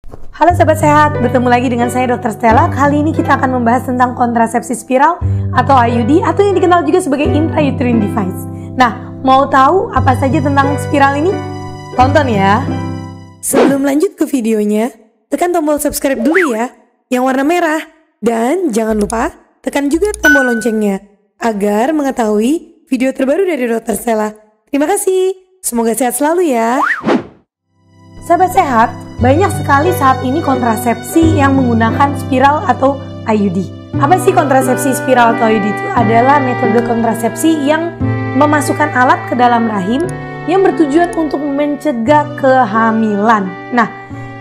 Halo Sobat Sehat, bertemu lagi dengan saya Dr. Stella. Kali ini kita akan membahas tentang kontrasepsi spiral atau IUD atau yang dikenal juga sebagai intrauterine device. Nah, mau tahu apa saja tentang spiral ini? Tonton ya. Sebelum lanjut ke videonya, tekan tombol subscribe dulu ya, yang warna merah. Dan jangan lupa tekan juga tombol loncengnya agar mengetahui video terbaru dari Dr. Stella. Terima kasih, semoga sehat selalu ya. Sahabat sehat, banyak sekali saat ini kontrasepsi yang menggunakan spiral atau IUD. Apa sih kontrasepsi spiral atau IUD? Itu adalah metode kontrasepsi yang memasukkan alat ke dalam rahim yang bertujuan untuk mencegah kehamilan. Nah,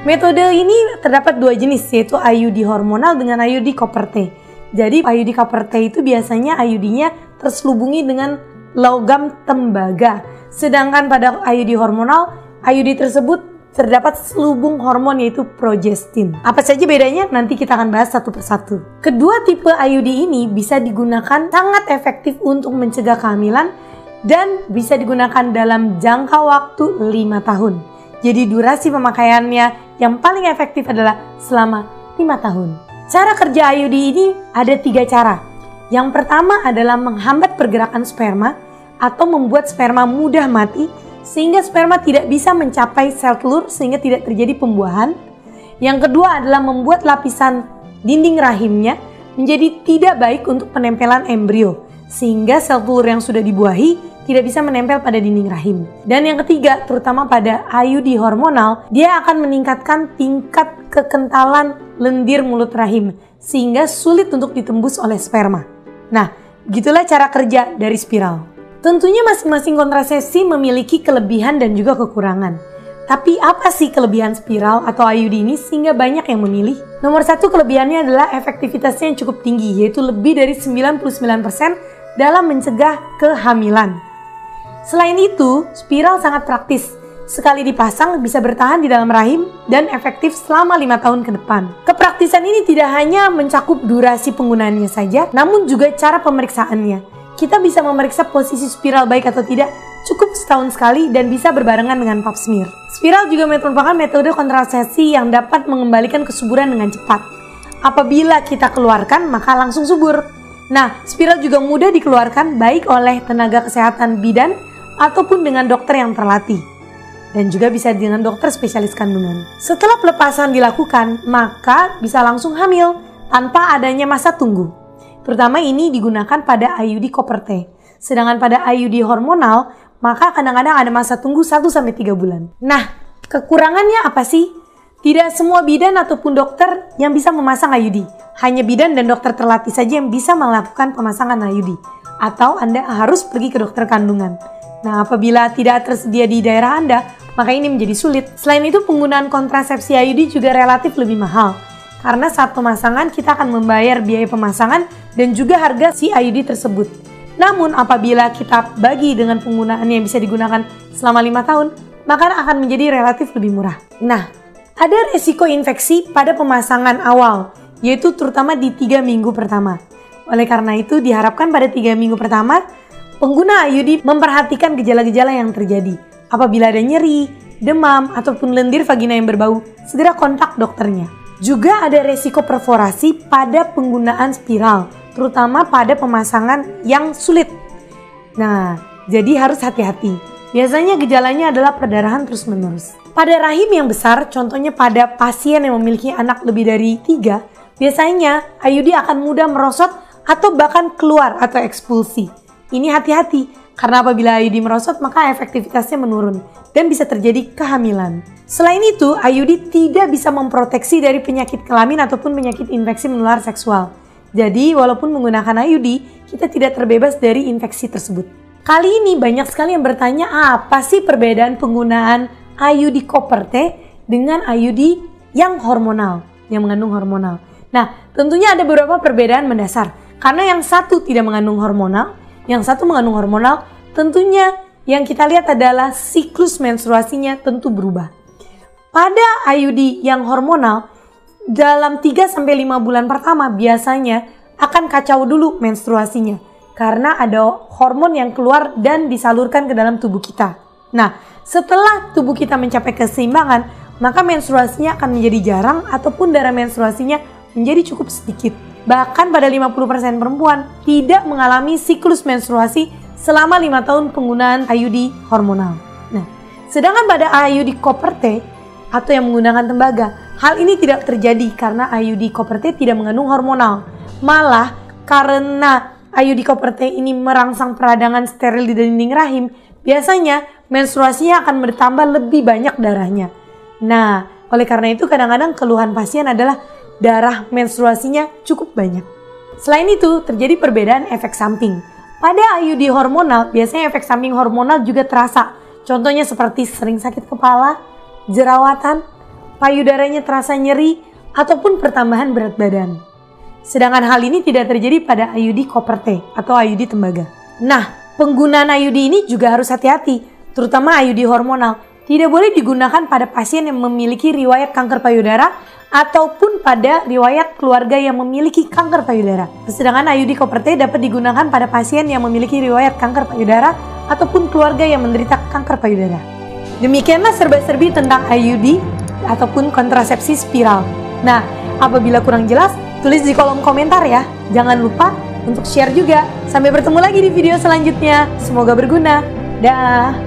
metode ini terdapat dua jenis, yaitu IUD hormonal dengan IUD copper T. Jadi IUD copper T itu biasanya IUD-nya terselubungi dengan logam tembaga. Sedangkan pada IUD hormonal, IUD tersebut terdapat selubung hormon yaitu progestin. Apa saja bedanya? Nanti kita akan bahas satu persatu. Kedua tipe IUD ini bisa digunakan sangat efektif untuk mencegah kehamilan dan bisa digunakan dalam jangka waktu 5 tahun. Jadi durasi pemakaiannya yang paling efektif adalah selama 5 tahun. Cara kerja IUD ini ada 3 cara. Yang pertama adalah menghambat pergerakan sperma atau membuat sperma mudah mati sehingga sperma tidak bisa mencapai sel telur sehingga tidak terjadi pembuahan. Yang kedua adalah membuat lapisan dinding rahimnya menjadi tidak baik untuk penempelan embrio sehingga sel telur yang sudah dibuahi tidak bisa menempel pada dinding rahim. Dan yang ketiga, terutama pada IUD hormonal, dia akan meningkatkan tingkat kekentalan lendir mulut rahim sehingga sulit untuk ditembus oleh sperma. Nah, gitulah cara kerja dari spiral. Tentunya masing-masing kontrasepsi memiliki kelebihan dan juga kekurangan. Tapi apa sih kelebihan spiral atau IUD ini sehingga banyak yang memilih? Nomor satu kelebihannya adalah efektivitasnya yang cukup tinggi, yaitu lebih dari 99% dalam mencegah kehamilan. Selain itu, spiral sangat praktis. Sekali dipasang bisa bertahan di dalam rahim dan efektif selama 5 tahun ke depan. Kepraktisan ini tidak hanya mencakup durasi penggunaannya saja, namun juga cara pemeriksaannya. Kita bisa memeriksa posisi spiral baik atau tidak cukup setahun sekali dan bisa berbarengan dengan pap smear. Spiral juga merupakan metode kontrasepsi yang dapat mengembalikan kesuburan dengan cepat. Apabila kita keluarkan, maka langsung subur. Nah, spiral juga mudah dikeluarkan baik oleh tenaga kesehatan bidan ataupun dengan dokter yang terlatih. Dan juga bisa dengan dokter spesialis kandungan. Setelah pelepasan dilakukan, maka bisa langsung hamil tanpa adanya masa tunggu. Terutama ini digunakan pada IUD copper T. Sedangkan pada IUD hormonal, maka kadang-kadang ada masa tunggu 1-3 bulan. Nah, kekurangannya apa sih? Tidak semua bidan ataupun dokter yang bisa memasang IUD. Hanya bidan dan dokter terlatih saja yang bisa melakukan pemasangan IUD. Atau Anda harus pergi ke dokter kandungan. Nah, apabila tidak tersedia di daerah Anda, maka ini menjadi sulit. Selain itu, penggunaan kontrasepsi IUD juga relatif lebih mahal. Karena saat pemasangan kita akan membayar biaya pemasangan dan juga harga si IUD tersebut. Namun apabila kita bagi dengan penggunaan yang bisa digunakan selama 5 tahun, maka akan menjadi relatif lebih murah. Nah, ada resiko infeksi pada pemasangan awal, yaitu terutama di 3 minggu pertama. Oleh karena itu diharapkan pada 3 minggu pertama, pengguna IUD memperhatikan gejala-gejala yang terjadi. Apabila ada nyeri, demam, ataupun lendir vagina yang berbau, segera kontak dokternya. Juga ada resiko perforasi pada penggunaan spiral, terutama pada pemasangan yang sulit. Nah, jadi harus hati-hati. Biasanya gejalanya adalah perdarahan terus-menerus. Pada rahim yang besar, contohnya pada pasien yang memiliki anak lebih dari 3, biasanya IUD akan mudah merosot atau bahkan keluar atau ekspulsi. Ini hati-hati. Karena apabila IUD merosot, maka efektivitasnya menurun dan bisa terjadi kehamilan. Selain itu, IUD tidak bisa memproteksi dari penyakit kelamin ataupun penyakit infeksi menular seksual. Jadi, walaupun menggunakan IUD, kita tidak terbebas dari infeksi tersebut. Kali ini banyak sekali yang bertanya, apa sih perbedaan penggunaan IUD copper T dengan IUD yang hormonal, yang mengandung hormonal. Nah, tentunya ada beberapa perbedaan mendasar. Karena yang satu tidak mengandung hormonal, yang satu mengandung hormonal, tentunya yang kita lihat adalah siklus menstruasinya tentu berubah. Pada IUD yang hormonal, dalam 3-5 bulan pertama biasanya akan kacau dulu menstruasinya. Karena ada hormon yang keluar dan disalurkan ke dalam tubuh kita. Nah, setelah tubuh kita mencapai keseimbangan, maka menstruasinya akan menjadi jarang ataupun darah menstruasinya menjadi cukup sedikit. Bahkan pada 50% perempuan tidak mengalami siklus menstruasi selama 5 tahun penggunaan IUD hormonal. Nah, sedangkan pada IUD copper T atau yang menggunakan tembaga, hal ini tidak terjadi karena IUD copper T tidak mengandung hormonal. Malah karena IUD copper T ini merangsang peradangan steril di dinding rahim, biasanya menstruasinya akan bertambah lebih banyak darahnya. Nah, oleh karena itu kadang-kadang keluhan pasien adalah darah menstruasinya cukup banyak. Selain itu, terjadi perbedaan efek samping. Pada IUD hormonal, biasanya efek samping hormonal juga terasa. Contohnya seperti sering sakit kepala, jerawatan, payudaranya terasa nyeri, ataupun pertambahan berat badan. Sedangkan hal ini tidak terjadi pada IUD copper T atau IUD tembaga. Nah, penggunaan IUD ini juga harus hati-hati, terutama IUD hormonal. Tidak boleh digunakan pada pasien yang memiliki riwayat kanker payudara ataupun pada riwayat keluarga yang memiliki kanker payudara. Sedangkan IUD copper T dapat digunakan pada pasien yang memiliki riwayat kanker payudara ataupun keluarga yang menderita kanker payudara. Demikianlah serba-serbi tentang IUD ataupun kontrasepsi spiral. Nah, apabila kurang jelas, tulis di kolom komentar ya. Jangan lupa untuk share juga. Sampai bertemu lagi di video selanjutnya. Semoga berguna. Dah.